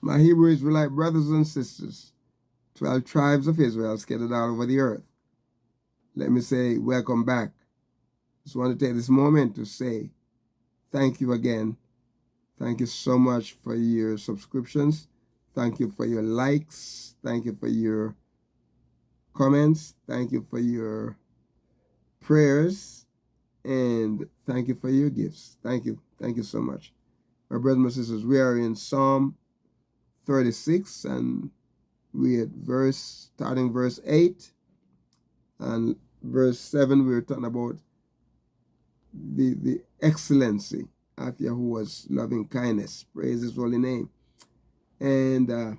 My Hebrew Israelite brothers and sisters, 12 tribes of Israel scattered all over the earth, let me say welcome back. Just want to take this moment to say thank you again. Thank you so much for your subscriptions. Thank you for your likes. Thank you for your comments. Thank you for your prayers. And thank you for your gifts. Thank you. Thank you so much. My brothers and sisters, we are in Psalm 36, and we at starting verse 8 and verse 7. We were talking about the excellency of Yahuwah's loving kindness. Praise his holy name. And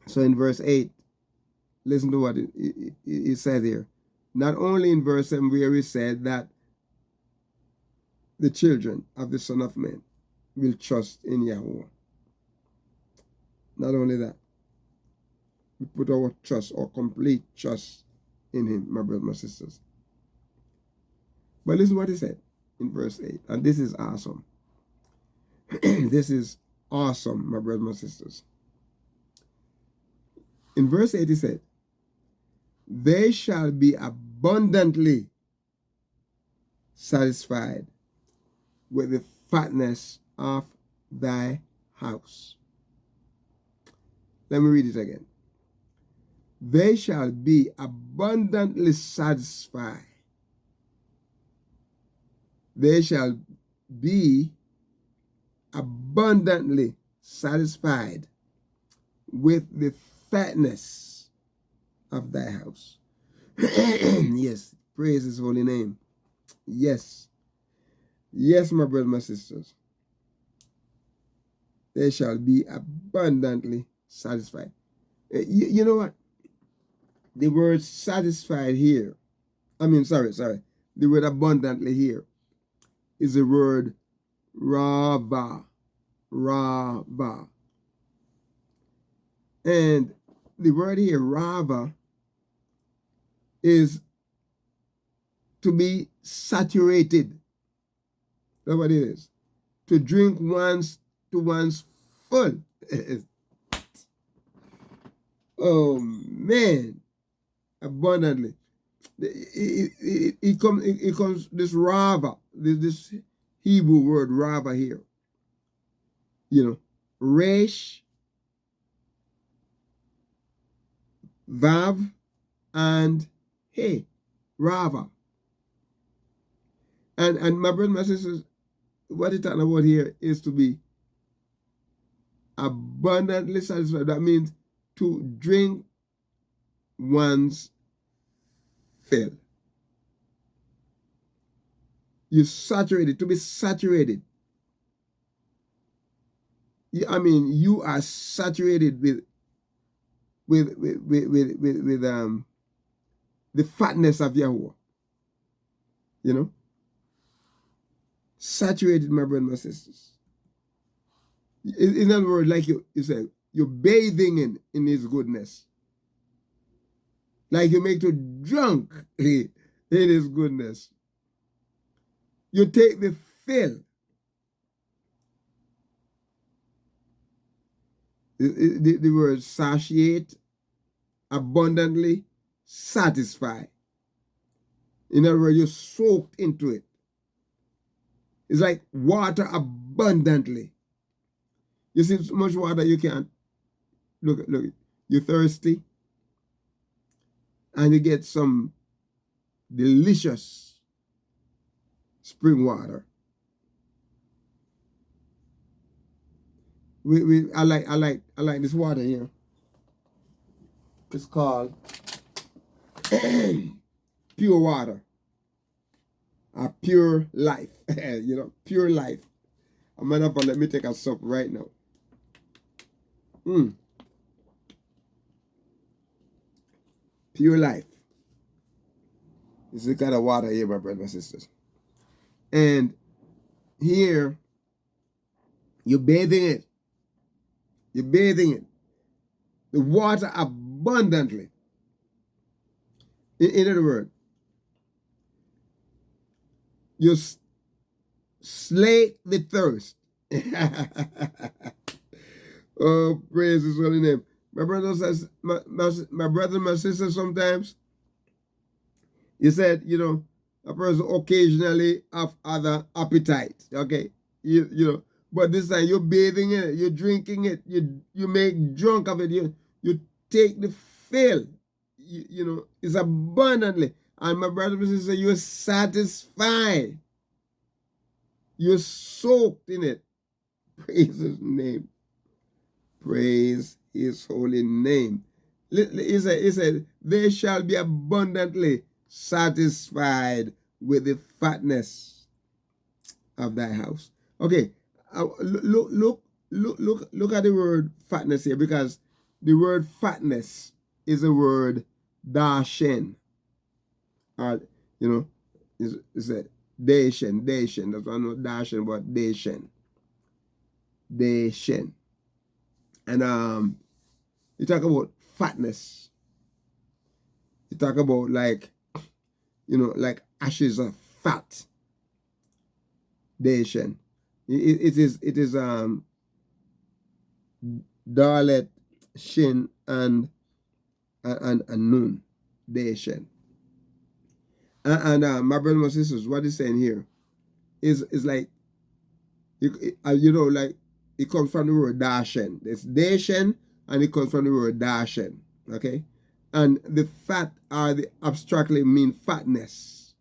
so in verse 8, listen to what it said here. Not only in verse 7 where he said that the children of the Son of Man will trust in Yahuwah. Not only that, we put our trust, our complete trust in him, my brothers, my sisters. But listen what he said in verse 8, and this is awesome. This is awesome, my brothers, my sisters. In verse 8 he said, they shall be abundantly satisfied with the fatness of thy house. Let me read it again. They shall be abundantly satisfied. They shall be abundantly satisfied with the fatness of thy house. Yes, praise his holy name. Yes. Yes, my brothers, my sisters. They shall be abundantly satisfied. You know what? The word satisfied here, the word abundantly here is the word rava. Rava. And the word here, rava, is to be saturated. That's what it is. To drink to one's full. Oh man, abundantly. It comes this rava, this Hebrew word rava here. You know, resh, vav, and hey, rava. And my brothers, my sisters, what it's talking about here is to be abundantly satisfied. That means to drink one's fill. You saturated, to be saturated. I mean, you are saturated with the fatness of Yahuwah. You know? Saturated, my brothers and my sisters. In other words, like you said, you're bathing in his goodness. Like you make you drunk in his goodness. You take the fill. The word satiate, abundantly, satisfy. In other words, you're soaked into it. It's like water abundantly. You see so much water you can't. Look, you're thirsty and you get some delicious spring water. I like this water here. It's called pure water. Pure life. You know, pure life. A matter of fact, let me take a sip right now. Pure life. This is the kind of water here, my brothers and sisters. And here, you're bathing it. You're bathing it. The water abundantly. In other words, you slake the thirst. Oh, praise his holy name. My brothers, my brother and my sister, sometimes, you said, a person occasionally have other appetite, okay? But this time you're bathing in it, you're drinking it, you make drunk of it, you take the fill, it's abundantly. And my brother and sister, you're satisfied. You're soaked in it. Praise his name. Praise his holy name. He said, they shall be abundantly satisfied with the fatness of thy house. Okay, look at the word fatness here, because the word fatness is a word dashen. It's a dashen. That's why I know dashen, but dashen. And you talk about fatness. You talk about like ashes of fat. Dashen. It is Dalet, Shin, and Nun. Dashen. And my brothers and sisters, what he's saying here is like like it comes from the word dashen. It's dashen, and it comes from the word dashen. Okay, and the fat are the abstractly mean fatness.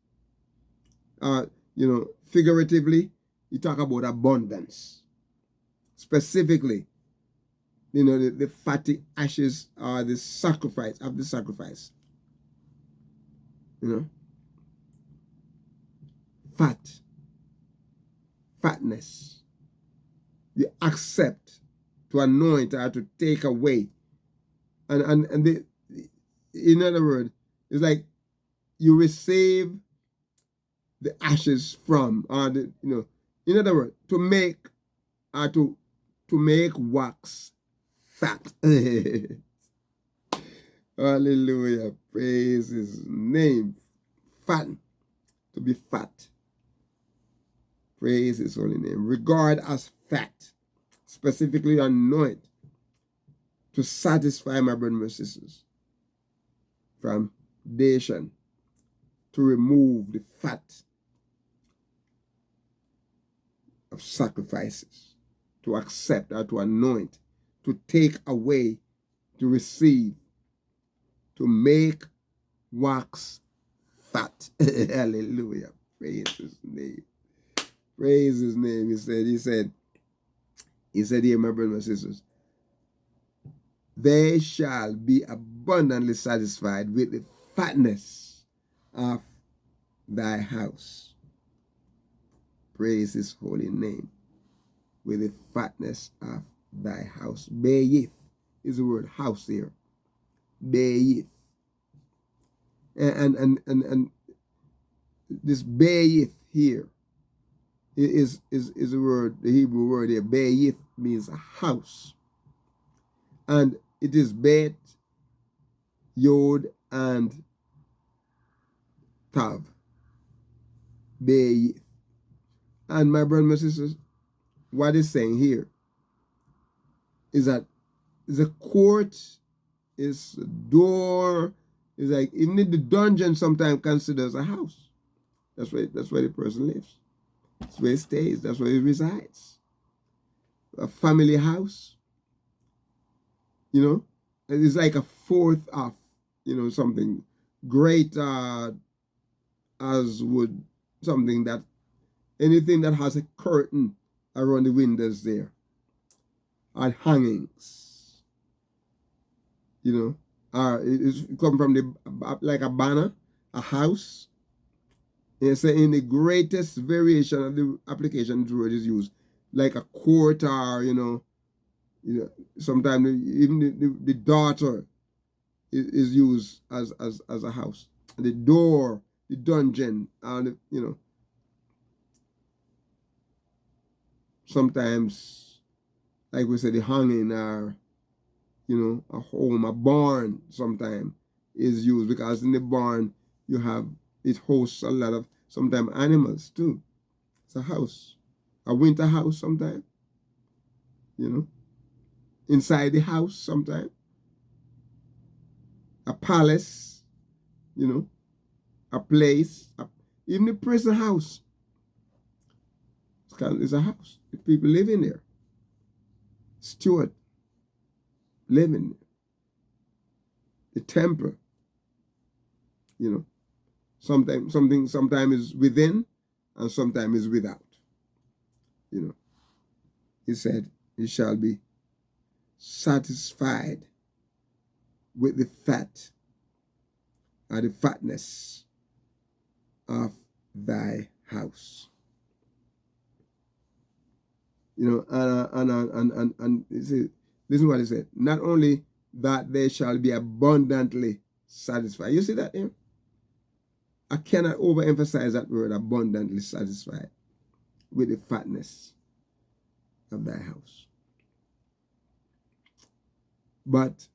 Figuratively, you talk about abundance. Specifically, the fatty ashes are the sacrifice of the sacrifice. Fatness. You accept to anoint or to take away. And in other words, it's like you receive the ashes from, or in other words, to make wax fat. Hallelujah. Praise his name. Fat. To be fat. Praise his holy name. Regard as fat. Specifically anoint. To satisfy my brothers and sisters. From dation. To remove the fat of sacrifices. To accept or to anoint. To take away. To receive. To make wax fat. Hallelujah. Praise his name. Praise his name. He said here, my brothers and sisters, they shall be abundantly satisfied with the fatness of thy house. Praise his holy name. With the fatness of thy house. Bayith is the word house here. Bayith. And this bayith here is a word, the Hebrew word here. Bayith means a house. And it is Bet, Yod, and Tav. Bayith. And my brothers and sisters, what it's saying here is that the court, is a door, is like even the dungeon sometimes considers a house. That's where the person lives. That's where he stays. That's where he resides. A family house, it's like a fourth of, something great as would something that anything that has a curtain around the windows there, and hangings, it come from like a banner, a house. It's in the greatest variation of the application the word is used, like a court, or sometimes even the daughter is used as a house. The door, the dungeon, and sometimes, like we said, the hanging, or a home, a barn sometimes is used, because in the barn it hosts a lot of sometimes animals too. It's a house, a winter house sometimes, inside the house sometimes, a palace, a place, even the prison house. It's a house. The people live in there. Steward living there. The temple, sometimes is within and sometimes is without. He said, "You shall be satisfied with the fat or the fatness of thy house." And this is what he said. Not only that they shall be abundantly satisfied. You see that here? I cannot overemphasize that word, abundantly satisfied with the fatness of thy house. But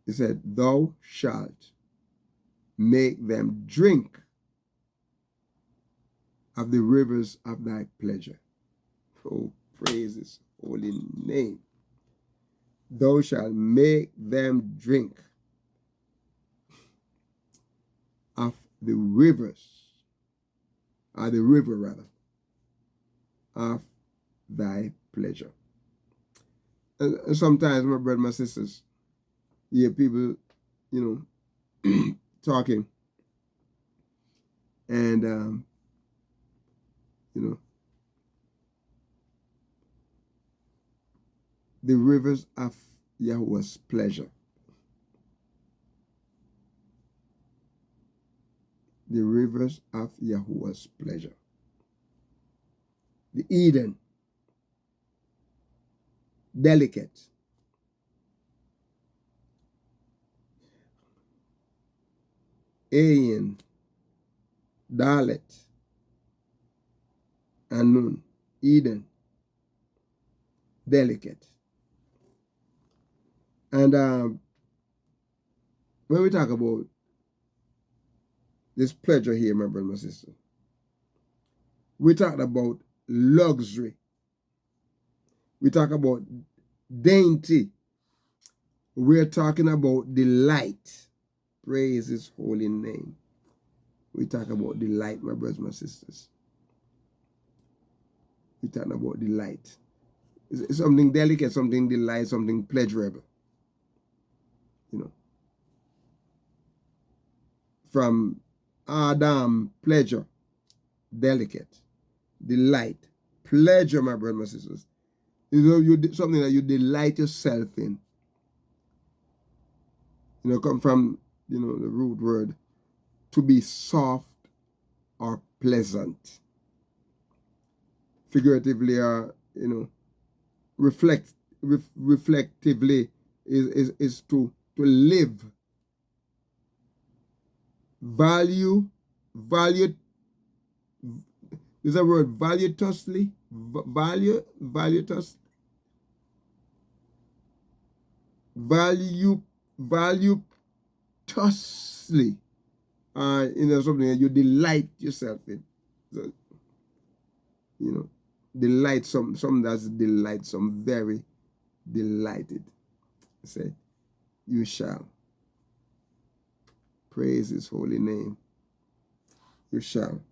he said, "Thou shalt make them drink of the rivers of thy pleasure." Oh, praise his holy name. Thou shalt make them drink of the rivers, or the river rather, of thy pleasure. And sometimes, my brothers, my sisters, you hear people, talking, and the rivers of YAHUAH'S pleasure. The rivers of YAHUAH'S pleasure. The Eden, delicate. Ayin, Dalet, and Nun. Eden, delicate. And when we talk about this pleasure here, my brother, my sister, we talk about luxury. We talk about dainty. We're talking about delight. Praise his holy name. We talk about delight, my brothers, my sisters. We talk about delight. It's something delicate, something delight, something pleasurable. From Adam, pleasure, delicate, delight, pleasure, my brothers, my sisters. Something that you delight yourself in. Come from, the root word, to be soft or pleasant. Figuratively, or, reflectively is to live. Value, is a word, valuously, valuously, something that you delight yourself in. So, delight, some that's delight, some very delighted. Say, you shall. Praise his holy name. You shall.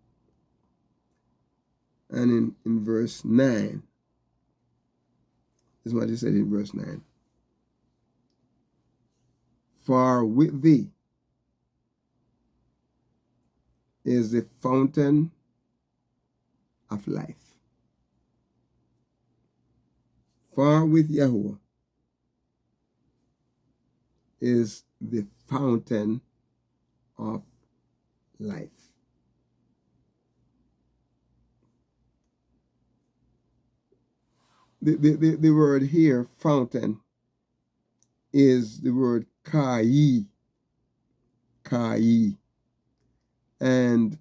And in verse 9, this is what he said in verse 9. For with thee is the fountain of life. For with Yahuwah is the fountain of life. The word here, fountain, is the word kai. And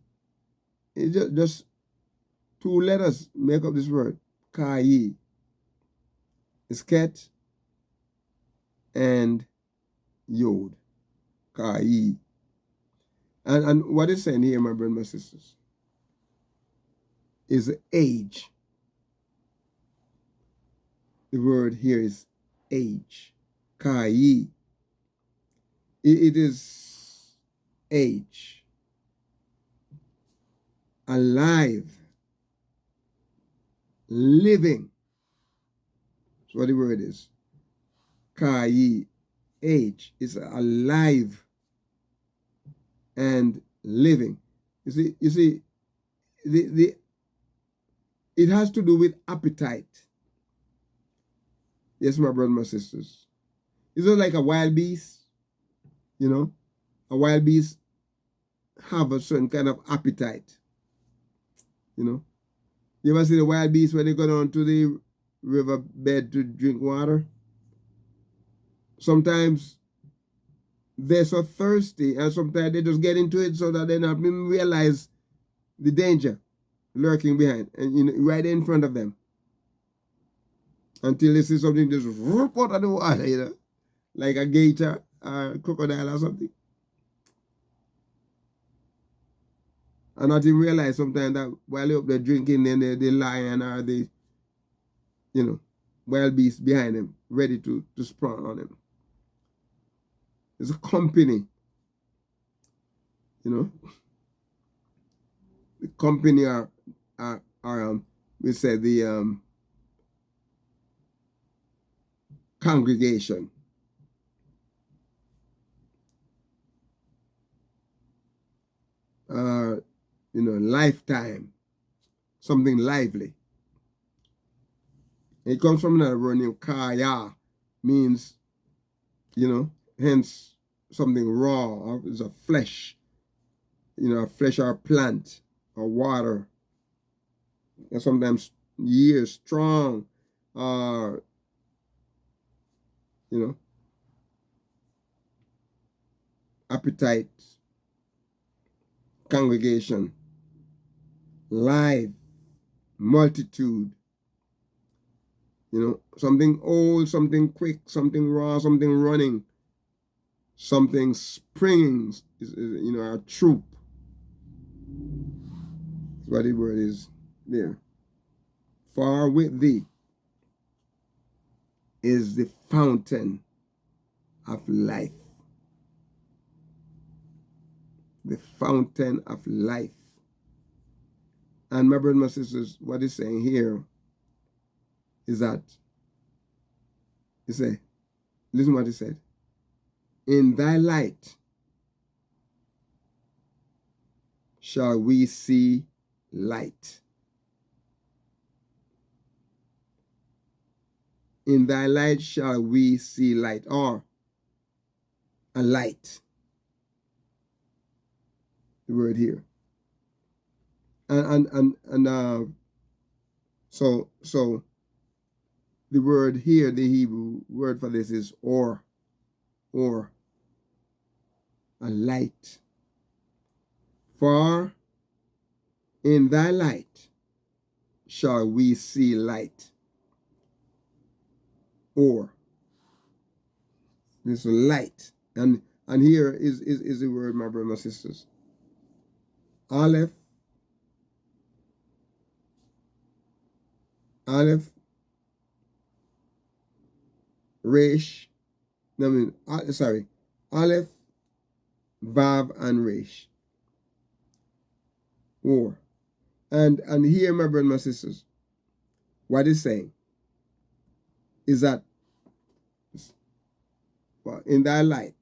it just 2 letters make up this word, kai. It's ket and yod, kai. And what it's saying here, my brothers and my sisters, is age. The word here is age. Kai. It is age. Alive. Living. That's what the word is. Kai. Age is alive and living. You see, it has to do with appetite. Yes, my brothers and my sisters. It's not like a wild beast, you know. A wild beast have a certain kind of appetite, you know. You ever see the wild beast when they go down to the riverbed to drink water? Sometimes they're so thirsty, and sometimes they just get into it so that they not even realize the danger lurking behind and right in front of them. Until they see something just rip out of the water, like a gator or a crocodile or something. And not even realize sometimes that while they're up there drinking, then the lion or the, wild beast behind them, ready to sprung on them. It's a company, The company are we say the congregation. Lifetime, something lively. It comes from another word named kaya, means, hence something raw, or it's a flesh, a flesh or a plant or water, and sometimes years strong, or, appetite, congregation, live, multitude, something old, something quick, something raw, something running, something springing, a troop. That's what the word is there. Far with thee is the fountain of life. The fountain of life. And my brothers and my sisters, what he's saying here is that, listen what he said. In thy light shall we see light. In thy light shall we see light, or a light. The word here. So the word here, the Hebrew word for this is or a light. For in thy light shall we see light. Or this light. And here is the word, my brothers and my sisters. Aleph, Resh, Aleph, Vav, and Resh. Or. And here, my brothers and my sisters, what it's saying is that in thy light,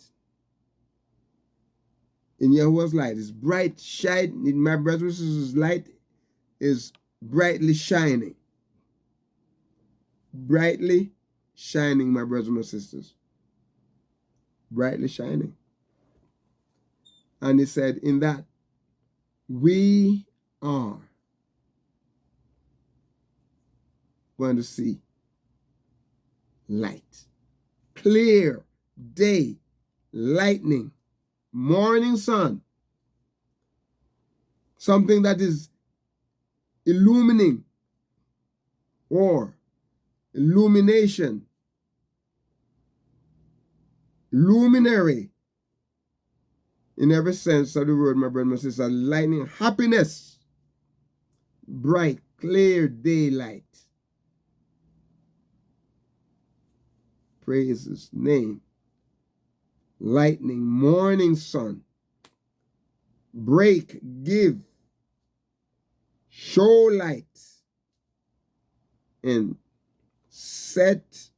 in YAHUAH'S light, is bright, shine. In my brothers and sisters, light is brightly shining. Brightly shining, my brothers and my sisters. Brightly shining. And he said, in that we are going to see light. Clear day, lightning, morning sun. Something that is illumining or illumination, luminary in every sense of the word, my brother and my sister. Lightning, happiness, bright, clear daylight. Praise his name. Lightning, morning sun. Break, give. Show light. And set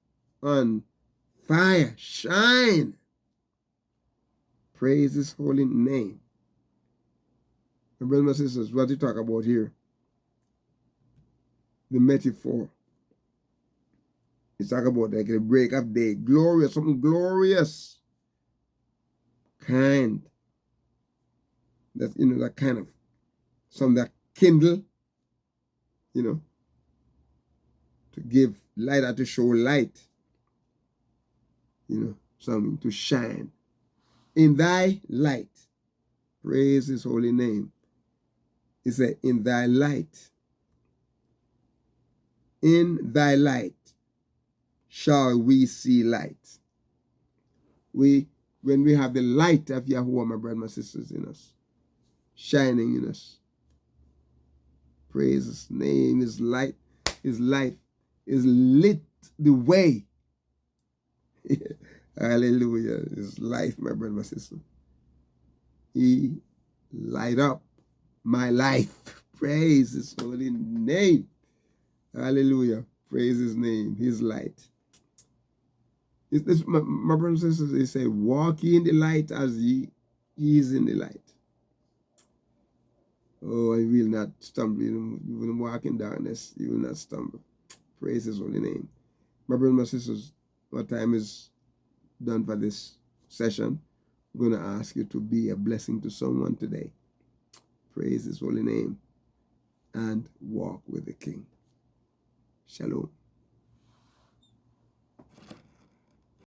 on fire. Shine. Praise his holy name. My brothers and sisters, what you talk about here? The metaphor. It's talk about like the break of day. Glorious, something glorious. Kind. That's, that kind of, something that kindle, to give light or to show light. Something to shine. In thy light. Praise his holy name. He said, in thy light. In thy light shall we see light. When we have the light of Yahuwah, my brothers and sisters, in us, shining in us. Praise his name. His light is lit the way. Hallelujah. His life, my brother, my sister. He light up my life. Praise his holy name. Hallelujah. Praise his name. His light. My brothers and sisters, they say, walk ye in the light as he is in the light. Oh, I will not stumble. You will walk in darkness. You will not stumble. Praise his holy name. My brothers and sisters, our time is done for this session. I'm going to ask you to be a blessing to someone today. Praise his holy name and walk with the King. Shalom.